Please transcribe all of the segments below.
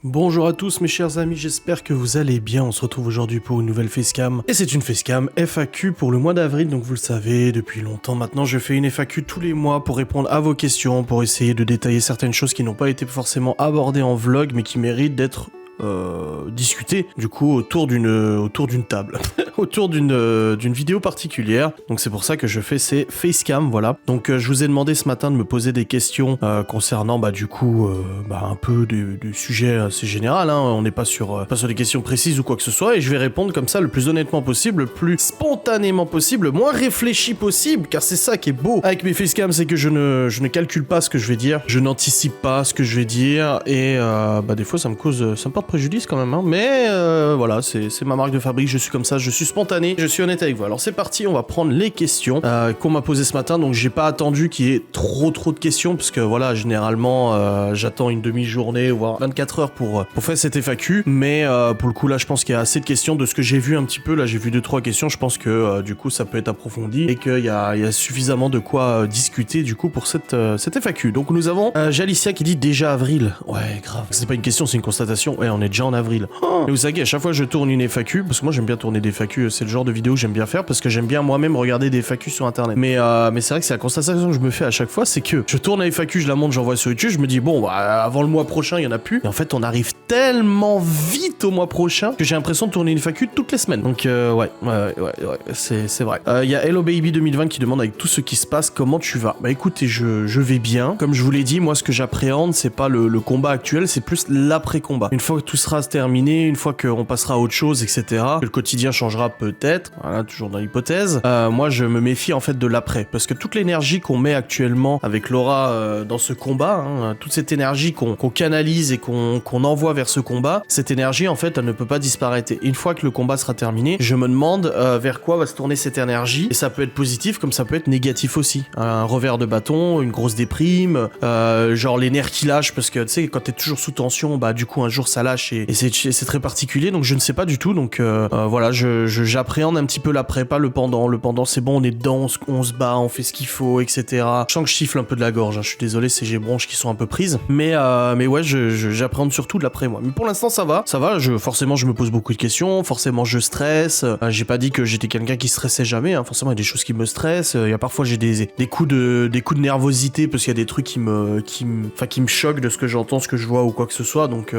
Bonjour à tous mes chers amis, j'espère que vous allez bien. On se retrouve aujourd'hui pour une nouvelle facecam. Et c'est une facecam FAQ pour le mois d'avril, donc vous le savez, depuis longtemps maintenant, je fais une FAQ tous les mois pour répondre à vos questions, pour essayer de détailler certaines choses qui n'ont pas été forcément abordées en vlog, mais qui méritent d'être discuter du coup autour d'une table autour d'une vidéo particulière. Donc c'est pour ça que je fais ces facecam, voilà. Donc je vous ai demandé ce matin de me poser des questions concernant un peu du sujet assez général, hein. On n'est pas sur des questions précises ou quoi que ce soit, et je vais répondre comme ça le plus honnêtement possible, le plus spontanément possible, le moins réfléchi possible, car c'est ça qui est beau avec mes facecam, c'est que je ne calcule pas ce que je vais dire, je n'anticipe pas ce que je vais dire, et des fois ça me porte préjudice quand même, hein. Mais voilà, c'est ma marque de fabrique, je suis comme ça, je suis spontané, je suis honnête avec vous. Alors c'est parti, on va prendre les questions qu'on m'a posées ce matin. Donc j'ai pas attendu qu'il y ait trop de questions, parce que voilà, généralement j'attends une demi-journée voire 24 heures pour faire cette FAQ, mais pour le coup là je pense qu'il y a assez de questions. De ce que j'ai vu un petit peu, là j'ai vu 2-3 questions, je pense que du coup ça peut être approfondi et qu'il y a suffisamment de quoi discuter du coup pour cette FAQ. Donc nous avons Jalicia qui dit déjà avril. Ouais, grave, c'est pas une question, c'est une constatation. Ouais, on est déjà en avril. Et vous savez, à chaque fois que je tourne une FAQ, parce que moi j'aime bien tourner des FAQ, c'est le genre de vidéo que j'aime bien faire, parce que j'aime bien moi-même regarder des FAQ sur internet. Mais c'est vrai que c'est la constatation que je me fais à chaque fois, c'est que je tourne la FAQ, je la monte, j'envoie sur YouTube, je me dis bon, avant le mois prochain, il y en a plus. Et en fait, on arrive tellement vite au mois prochain que j'ai l'impression de tourner une FAQ toutes les semaines. Donc ouais, c'est vrai. Il y a Hello Baby 2020 qui demande, avec tout ce qui se passe, comment tu vas? Bah écoutez, je vais bien. Comme je vous l'ai dit, moi ce que j'appréhende, c'est pas le combat actuel, c'est plus l'après-combat. Une fois que tout sera terminé, une fois qu'on passera à autre chose, etc., que le quotidien changera peut-être, voilà, toujours dans l'hypothèse, moi je me méfie en fait de l'après, parce que toute l'énergie qu'on met actuellement avec Laura dans ce combat, hein, toute cette énergie qu'on canalise et qu'on envoie vers ce combat, cette énergie en fait elle ne peut pas disparaître. Et une fois que le combat sera terminé, je me demande vers quoi va se tourner cette énergie, et ça peut être positif comme ça peut être négatif aussi. Un revers de bâton, une grosse déprime, genre les nerfs qui lâchent, parce que tu sais quand t'es toujours sous tension, bah du coup un jour ça lâche et c'est très particulier, donc je ne sais pas du tout. Donc voilà, j'appréhende un petit peu l'après, pas le pendant. Le pendant c'est bon, on est dedans, on se bat, on fait ce qu'il faut, etc. Je sens que je siffle un peu de la gorge, hein. Je suis désolé, c'est j'ai bronches qui sont un peu prises, mais ouais, j'appréhende surtout de l'après moi. Mais pour l'instant ça va, forcément je me pose beaucoup de questions, forcément je stresse, j'ai pas dit que j'étais quelqu'un qui stressait jamais, hein. Forcément il y a des choses qui me stressent, il y a parfois j'ai des coups de nervosité, parce qu'il y a des trucs qui me choquent de ce que j'entends, ce que je vois ou quoi que ce soit, donc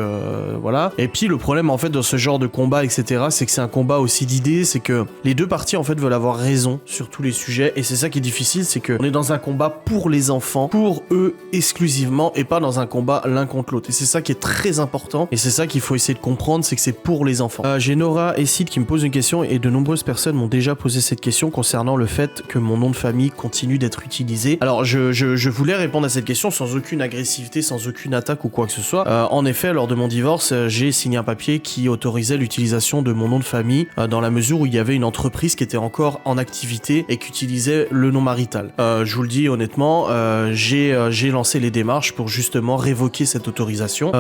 voilà. Et puis le problème en fait dans ce genre de combat, etc., c'est que c'est un combat aussi d'idées, c'est que les deux parties en fait veulent avoir raison sur tous les sujets, et c'est ça qui est difficile, c'est que on est dans un combat pour les enfants, pour eux exclusivement, et pas dans un combat l'un contre l'autre. Et c'est ça qui est très important, et c'est ça qu'il faut essayer de comprendre, c'est que c'est pour les enfants. J'ai Nora et Sid qui me posent une question, et de nombreuses personnes m'ont déjà posé cette question concernant le fait que mon nom de famille continue d'être utilisé. Alors je voulais répondre à cette question sans aucune agressivité, sans aucune attaque ou quoi que ce soit. En effet, lors de mon divorce, j'ai signé un papier qui autorisait l'utilisation de mon nom de famille dans la mesure où il y avait une entreprise qui était encore en activité et qui utilisait le nom marital. Je vous le dis honnêtement, j'ai lancé les démarches pour justement révoquer cette autorisation,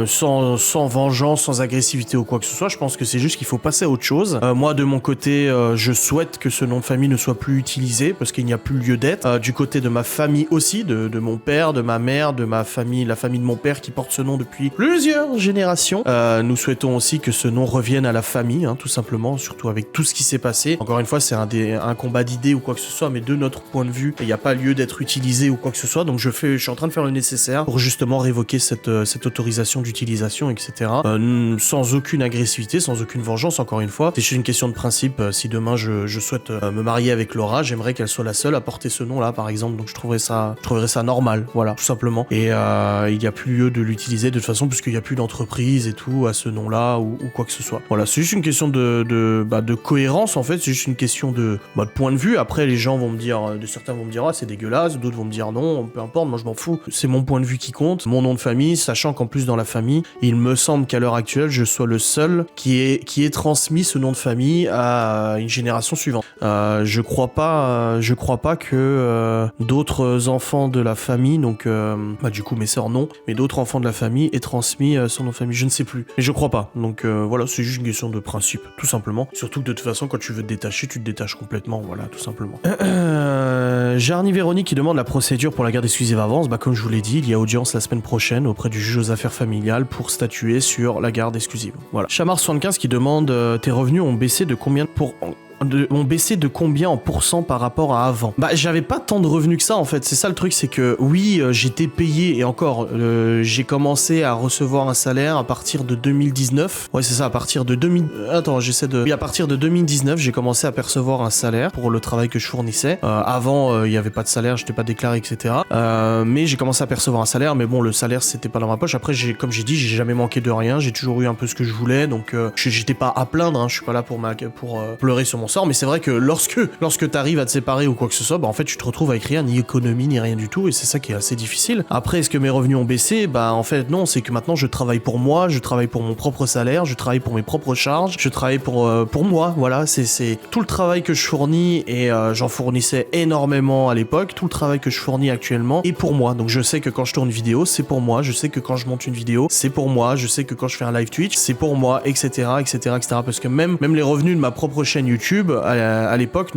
sans vengeance, sans agressivité ou quoi que ce soit. Je pense que c'est juste qu'il faut passer à autre chose. Moi de mon côté, je souhaite que ce nom de famille ne soit plus utilisé, parce qu'il n'y a plus lieu d'être. Du côté de ma famille aussi, de mon père, de ma mère, de ma famille, la famille de mon père qui porte ce nom depuis plusieurs générations. Nous souhaitons aussi que ce nom revienne à la famille, hein, tout simplement, surtout avec tout ce qui s'est passé. Encore une fois, c'est un combat d'idées ou quoi que ce soit, mais de notre point de vue, il n'y a pas lieu d'être utilisé ou quoi que ce soit, donc je suis en train de faire le nécessaire pour justement révoquer cette autorisation d'utilisation, etc. Sans aucune agressivité, sans aucune vengeance, encore une fois. C'est juste une question de principe. Si demain je souhaite me marier avec Laura, j'aimerais qu'elle soit la seule à porter ce nom-là, par exemple, donc je trouverais ça normal, voilà, tout simplement. Et il n'y a plus lieu de l'utiliser de toute façon, puisqu'il n'y a plus d'entreprise et tout à ce nom-là ou quoi que ce soit. Voilà, c'est juste une question de cohérence en fait, c'est juste une question de point de vue. Après les gens vont me dire, certains vont me dire ah c'est dégueulasse, d'autres vont me dire non, peu importe, moi je m'en fous. C'est mon point de vue qui compte, mon nom de famille, sachant qu'en plus dans la famille, il me semble qu'à l'heure actuelle, je sois le seul qui ait transmis ce nom de famille à une génération suivante. Je crois pas que d'autres enfants de la famille, donc du coup mes sœurs non, mais d'autres enfants de la famille aient transmis son nom de famille, je ne sais plus. Mais je crois pas. Donc voilà, c'est juste une question de principe, tout simplement. Surtout que de toute façon, quand tu veux te détacher, tu te détaches complètement, voilà, tout simplement. Jarny Véronique qui demande la procédure pour la garde exclusive avance. Bah, comme je vous l'ai dit, il y a audience la semaine prochaine auprès du juge aux affaires familiales pour statuer sur la garde exclusive. Voilà. Chamar75 qui demande tes revenus ont baissé de combien ont baissé de combien en pourcent par rapport à avant? Bah j'avais pas tant de revenus que ça en fait, c'est ça le truc, c'est que oui j'étais payé et encore j'ai commencé à recevoir un salaire à partir de 2019. Ouais c'est ça, à partir de à partir de 2019 j'ai commencé à percevoir un salaire pour le travail que je fournissais. Avant il y avait pas de salaire, j'étais pas déclaré etc. Mais j'ai commencé à percevoir un salaire, mais bon le salaire c'était pas dans ma poche. Après comme j'ai dit, j'ai jamais manqué de rien, j'ai toujours eu un peu ce que je voulais, donc j'étais pas à plaindre, hein, je suis pas là pour pleurer sur mon sort, mais c'est vrai que lorsque t'arrives à te séparer ou quoi que ce soit, bah en fait tu te retrouves avec rien, ni économie ni rien du tout, et c'est ça qui est assez difficile. Après est-ce que mes revenus ont baissé? Bah en fait non, c'est que maintenant je travaille pour moi, je travaille pour mon propre salaire, je travaille pour mes propres charges, je travaille pour moi, voilà, c'est tout le travail que je fournis, et j'en fournissais énormément à l'époque, tout le travail que je fournis actuellement est pour moi, donc je sais que quand je tourne une vidéo c'est pour moi, je sais que quand je monte une vidéo c'est pour moi, je sais que quand je fais un live Twitch c'est pour moi, etc., parce que même les revenus de ma propre chaîne YouTube à l'époque,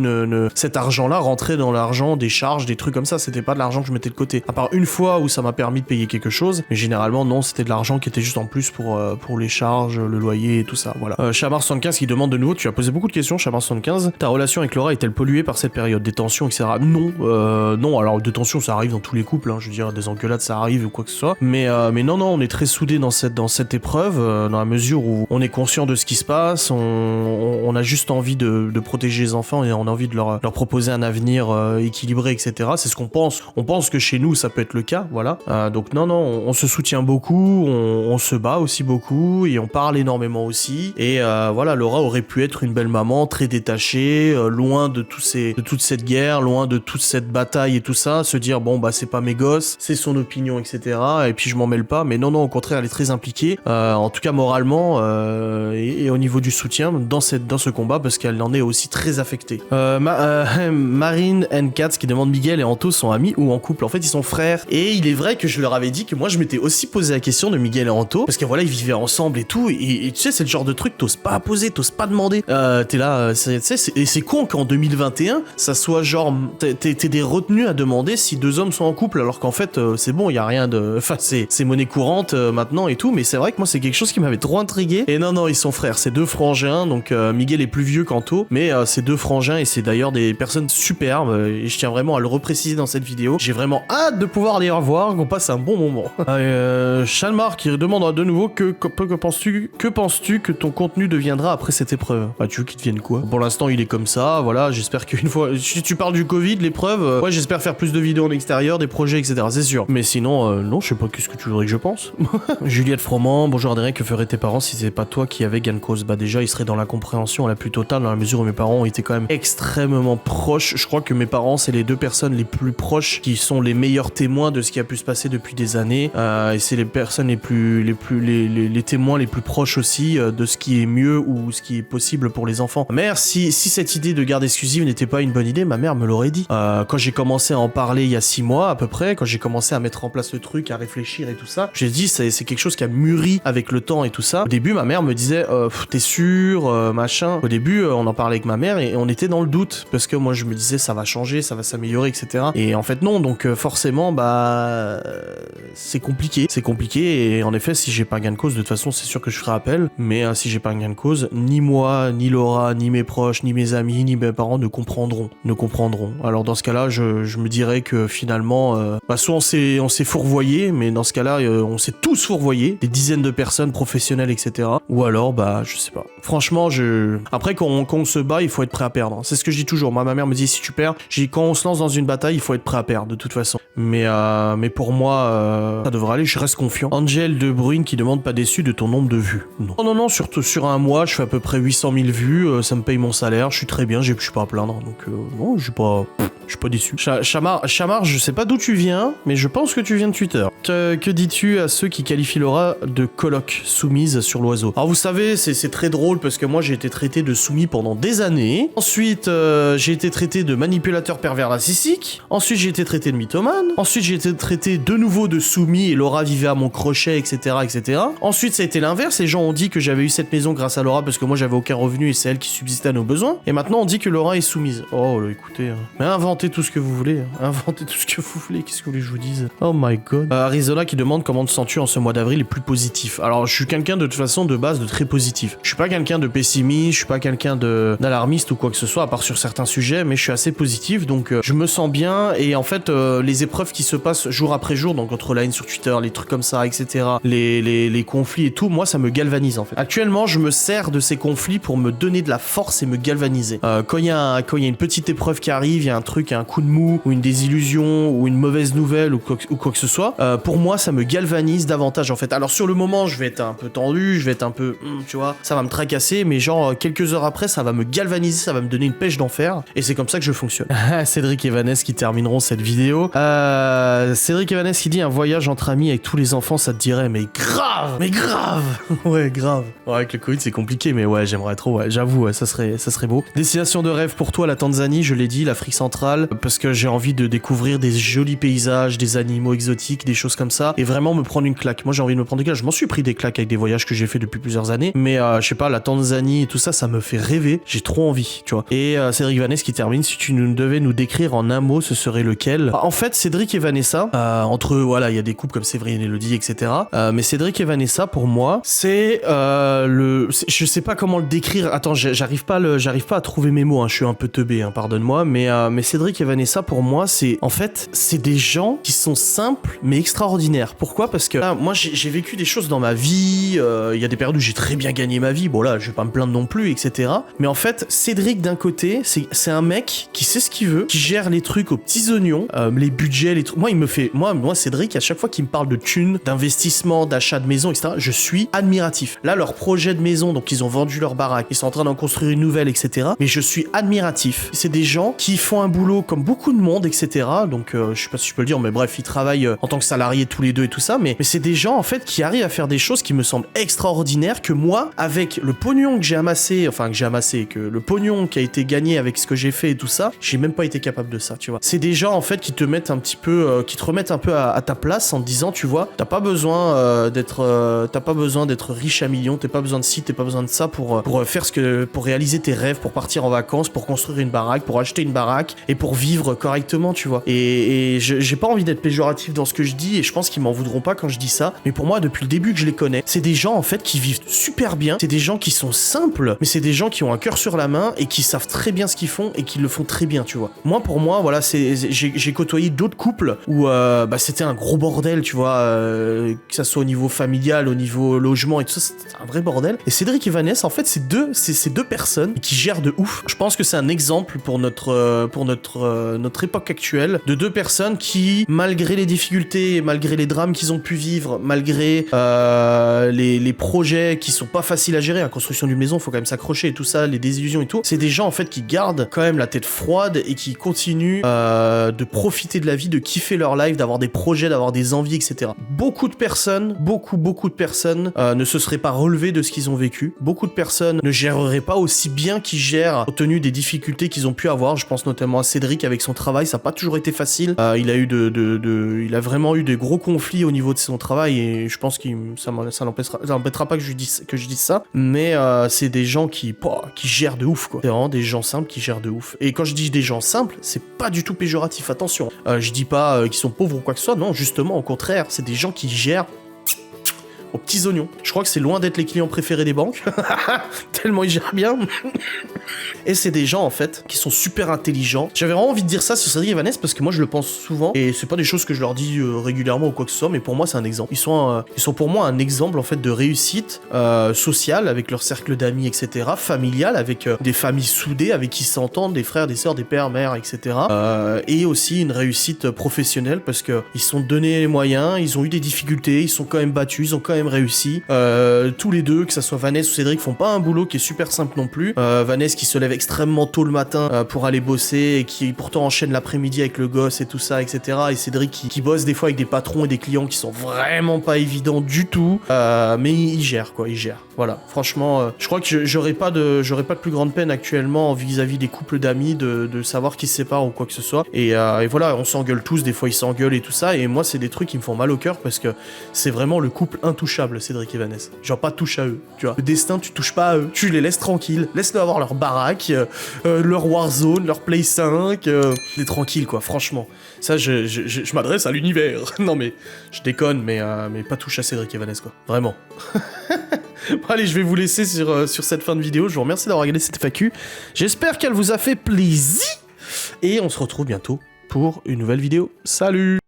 cet argent-là rentrait dans l'argent des charges, des trucs comme ça, c'était pas de l'argent que je mettais de côté. À part une fois où ça m'a permis de payer quelque chose, mais généralement non, c'était de l'argent qui était juste en plus pour les charges, le loyer et tout ça, voilà. Chamar75 qui demande de nouveau, tu as posé beaucoup de questions, Chamar75, ta relation avec Laura est-elle polluée par cette période? Des tensions, etc. Non, alors des tensions ça arrive dans tous les couples, hein, je veux dire, des engueulades ça arrive ou quoi que ce soit, mais non, on est très soudés dans cette épreuve, dans la mesure où on est conscient de ce qui se passe, on a juste envie de protéger les enfants et on a envie de leur proposer un avenir équilibré, etc. C'est ce qu'on pense. On pense que chez nous, ça peut être le cas, voilà. Donc non, on se soutient beaucoup, on se bat aussi beaucoup et on parle énormément aussi. Et voilà, Laura aurait pu être une belle maman, très détachée, loin de toute cette guerre, loin de toute cette bataille et tout ça, se dire bon bah c'est pas mes gosses, c'est son opinion, etc. Et puis je m'en mêle pas. Mais non, au contraire, elle est très impliquée, en tout cas moralement et au niveau du soutien dans ce combat, parce qu'elle en est aussi très affectée. Marine N4 qui demande Miguel et Anto sont amis ou en couple? En fait ils sont frères, et il est vrai que je leur avais dit que moi je m'étais aussi posé la question de Miguel et Anto, parce que voilà ils vivaient ensemble et tout, et tu sais c'est le genre de truc t'oses pas poser, t'oses pas demander, t'es là, c'est con qu'en 2021 ça soit genre t'es des retenus à demander si deux hommes sont en couple, alors qu'en fait c'est bon, y a rien de, enfin c'est monnaie courante maintenant et tout, mais c'est vrai que moi c'est quelque chose qui m'avait trop intrigué. Et non ils sont frères, c'est deux frangins, donc Miguel est plus vieux qu'Anto, mais c'est deux frangins et c'est d'ailleurs des personnes superbes, et je tiens vraiment à le repréciser dans cette vidéo. J'ai vraiment hâte de pouvoir les revoir, qu'on passe un bon moment. Chalmar qui demande de nouveau que penses-tu que ton contenu deviendra après cette épreuve? Bah tu veux qu'il devienne quoi? Pour l'instant il est comme ça, voilà, j'espère qu'une fois, si tu parles du Covid, l'épreuve, ouais j'espère faire plus de vidéos en extérieur, des projets etc, c'est sûr. Mais sinon non, je sais pas qu'est-ce que tu voudrais que je pense. Juliette Froment, bonjour Adrien, que feraient tes parents si c'était pas toi qui avais gain de cause? Bah déjà ils seraient dans l'incompréhension la plus totale, dans la mesure où mes parents ont été quand même extrêmement proches. Je crois que mes parents c'est les deux personnes les plus proches qui sont les meilleurs témoins de ce qui a pu se passer depuis des années, et c'est les personnes les témoins les plus proches aussi de ce qui est mieux ou ce qui est possible pour les enfants. Ma mère, si cette idée de garde exclusive n'était pas une bonne idée, ma mère me l'aurait dit. Quand j'ai commencé à en parler il y a 6 mois à peu près, quand j'ai commencé à mettre en place le truc, à réfléchir et tout ça, j'ai dit c'est quelque chose qui a mûri avec le temps et tout ça. Au début ma mère me disait t'es sûr, machin. Au début on en parlait avec ma mère et on était dans le doute, parce que moi je me disais ça va changer, ça va s'améliorer, etc. Et en fait non, donc forcément bah c'est compliqué, et en effet si j'ai pas gain de cause, de toute façon c'est sûr que je ferai appel, mais si j'ai pas gain de cause, ni moi, ni Laura, ni mes proches, ni mes amis, ni mes parents ne comprendront. Alors dans ce cas-là je me dirais que finalement bah soit on s'est fourvoyé, mais dans ce cas-là on s'est tous fourvoyés, des dizaines de personnes professionnelles, etc. Ou alors bah je sais pas. Franchement après quand on se bat il faut être prêt à perdre, c'est ce que je dis toujours. Moi ma mère me dit si tu perds, quand on se lance dans une bataille il faut être prêt à perdre de toute façon. Mais pour moi ça devrait aller, je reste confiant. Angel de Bruyne qui demande pas déçu de ton nombre de vues? Non, surtout sur un mois je fais à peu près 800 000 vues, ça me paye mon salaire, je suis très bien, je suis pas à plaindre, donc non je suis pas... Je suis pas déçu. Chamar, je sais pas d'où tu viens, mais je pense que tu viens de Twitter. Que dis-tu à ceux qui qualifient Laura de coloc, soumise sur l'oiseau? Alors vous savez, c'est très drôle parce que moi j'ai été traité de soumis pendant des années. Ensuite, j'ai été traité de manipulateur pervers narcissique. Ensuite, j'ai été traité de mythomane. Ensuite, j'ai été traité de nouveau de soumis et Laura vivait à mon crochet, etc., etc. Ensuite, ça a été l'inverse. Les gens ont dit que j'avais eu cette maison grâce à Laura parce que moi j'avais aucun revenu et c'est elle qui subsistait à nos besoins. Et maintenant, on dit que Laura est soumise. Oh, là, écoutez, mais inventez tout ce que vous voulez. Inventez tout ce que vous voulez. Qu'est-ce que vous voulez que je vous dise? Oh my god. Arizona qui demande comment te sens-tu en ce mois d'avril est plus positif. Alors, je suis quelqu'un de toute façon de base de très positif. Je suis pas quelqu'un de pessimiste, je suis pas quelqu'un d'alarmiste ou quoi que ce soit, à part sur certains sujets, mais je suis assez positif, donc je me sens bien. Et en fait, les épreuves qui se passent jour après jour, donc entre la haine sur Twitter, les trucs comme ça, etc., les conflits et tout, moi, ça me galvanise en fait. Actuellement, je me sers de ces conflits pour me donner de la force et me galvaniser. Quand il y a une petite épreuve qui arrive, il y a un truc, un coup de mou, ou une désillusion, ou une mauvaise nouvelle, ou quoi que ce soit, pour moi, ça me galvanise davantage en fait. Alors sur le moment, je vais être un peu tendu, je vais être un peu, tu vois, ça va me tracasser, mais genre quelques heures après, ça va me galvaniser, ça va me donner une pêche d'enfer, et c'est comme ça que je fonctionne. Cédric et Vanessa qui termineront cette vidéo. Cédric et Vanessa qui dit un voyage entre amis avec tous les enfants, ça te dirait, mais grave, ouais, grave. Ouais, avec le Covid, c'est compliqué, mais ouais, j'aimerais trop, ouais, j'avoue, ouais, ça serait beau. Destination de rêve pour toi, la Tanzanie, je l'ai dit, l'Afrique centrale, parce que j'ai envie de découvrir des jolis paysages, des animaux exotiques, des choses comme ça, et vraiment me prendre une claque. Moi, j'ai envie de me prendre des claques. Je m'en suis pris des claques avec des voyages que j'ai fait depuis plusieurs années, mais je sais pas, la Tanzanie et tout ça, ça me fait rêver. J'ai trop envie, tu vois. Et Cédric Vanessa qui termine, si tu devais nous décrire en un mot, ce serait lequel? En fait, Cédric et Vanessa, entre eux, voilà, il y a des couples comme Séverine et Elodie, etc. Mais Cédric et Vanessa, pour moi, c'est je sais pas comment le décrire. Attends, j'arrive pas à trouver mes mots, hein. Je suis un peu teubé, hein, pardonne-moi, mais Cédric et Vanessa, pour moi, c'est des gens qui sont simples mais extraordinaires. Pourquoi? Parce que moi, j'ai vécu des choses dans ma vie. Il y a des périodes où j'ai très bien gagné ma vie. Bon là, je vais pas me plaindre non plus, etc. Mais en fait, Cédric d'un côté, c'est un mec qui sait ce qu'il veut, qui gère les trucs aux petits oignons, les budgets, les trucs. Moi, Cédric, à chaque fois qu'il me parle de thunes, d'investissement, d'achat de maison, etc., je suis admiratif. Là, leur projet de maison, donc ils ont vendu leur baraque, ils sont en train d'en construire une nouvelle, etc. Mais je suis admiratif. C'est des gens qui font un boulot comme beaucoup de monde, etc. Donc, je sais pas si je peux le dire, mais bref, ils travaillent en tant que salariés tous les deux et tout ça. Mais c'est des gens, en fait, qui arrivent à faire des choses qui me semblent extraordinaires, que moi, avec le pognon que j'ai amassé, que le pognon qui a été gagné avec ce que j'ai fait et tout ça, j'ai même pas été capable de ça, tu vois. C'est des gens, en fait, qui te mettent un petit peu, qui te remettent un peu à ta place en te disant, tu vois, t'as pas besoin d'être riche à millions, t'as pas besoin de ci, t'as pas besoin de ça pour réaliser tes rêves, pour partir en vacances, pour construire une baraque, pour acheter une baraque et pour vivre correctement, tu vois. Et j'ai pas envie d'être péjoratif dans ce que je dis, et je pense qu'ils m'en voudront pas quand je dis ça, mais pour moi, depuis le début que je les connais, c'est des gens, en fait, qui vivent super bien, c'est des gens qui sont simples, mais c'est des gens qui ont un cœur sur la main et qui savent très bien ce qu'ils font et qui le font très bien, tu vois. Moi, pour moi, voilà, j'ai côtoyé d'autres couples où c'était un gros bordel, tu vois, que ça soit au niveau familial, au niveau logement et tout ça, c'était un vrai bordel. Et Cédric et Vanessa, en fait, c'est deux personnes qui gèrent de ouf. Je pense que c'est un exemple pour notre époque actuelle, de deux personnes qui, malgré les difficultés, malgré les drames qu'ils ont pu vivre, malgré les projets qui sont pas faciles à gérer, la construction d'une maison, faut quand même s'accrocher et tout ça, les désillusions et tout, c'est des gens, en fait, qui gardent quand même la tête froide et qui continuent de profiter de la vie, de kiffer leur life, d'avoir des projets, d'avoir des envies, etc. Beaucoup de personnes ne se seraient pas relevées de ce qu'ils ont vécu. Beaucoup de personnes ne géreraient pas aussi bien qu'ils gèrent, compte tenu des difficultés qu'ils ont pu avoir. Je pense notamment à Cédric avec son travail, ça n'a pas toujours été facile. Il a vraiment eu des gros conflits au niveau de son travail, et je pense que ça n'empêchera pas que je dise ça. Mais c'est des gens qui gèrent de ouf, quoi. C'est vraiment des gens simples qui gèrent de ouf. Et quand je dis des gens simples, c'est pas du tout péjoratif, attention. Je dis pas qu'ils sont pauvres ou quoi que ce soit, non, justement, au contraire, c'est des gens qui gèrent aux petits oignons. Je crois que c'est loin d'être les clients préférés des banques, tellement ils gèrent bien. Et c'est des gens, en fait, qui sont super intelligents. J'avais vraiment envie de dire ça sur Cédric et Vanessa parce que moi je le pense souvent, et c'est pas des choses que je leur dis régulièrement ou quoi que ce soit, mais pour moi c'est un exemple. Ils sont pour moi un exemple, en fait, de réussite sociale avec leur cercle d'amis, etc., familial, avec des familles soudées avec qui s'entendent, des frères, des sœurs, des pères, mères, etc. Et aussi une réussite professionnelle parce que ils se sont donné les moyens, ils ont eu des difficultés, ils sont quand même battus, ils ont quand même même réussi. Tous les deux, que ça soit Vanessa ou Cédric, font pas un boulot qui est super simple non plus. Vanessa qui se lève extrêmement tôt le matin pour aller bosser et qui pourtant enchaîne l'après-midi avec le gosse et tout ça, etc. Et Cédric qui bosse des fois avec des patrons et des clients qui sont vraiment pas évidents du tout. Mais il gère quoi, il gère. Voilà, franchement, je crois que j'aurais pas de plus grande peine actuellement vis-à-vis des couples d'amis de savoir qui se séparent ou quoi que ce soit. Et voilà, on s'engueule tous, des fois ils s'engueulent et tout ça. Et moi, c'est des trucs qui me font mal au cœur parce que c'est vraiment le couple intouchable, Cédric et Vanessa. Genre pas touche à eux, tu vois. Le destin, tu touches pas à eux. Tu les laisses tranquilles. Laisse-les avoir leur baraque, leur Warzone, leur Play 5. Les tranquilles, quoi, franchement. Ça, je m'adresse à l'univers. Non, mais je déconne, mais pas touche à Cédric et Vanessa, quoi. Vraiment. Bon, allez, je vais vous laisser sur cette fin de vidéo. Je vous remercie d'avoir regardé cette FAQ. J'espère qu'elle vous a fait plaisir. Et on se retrouve bientôt pour une nouvelle vidéo. Salut!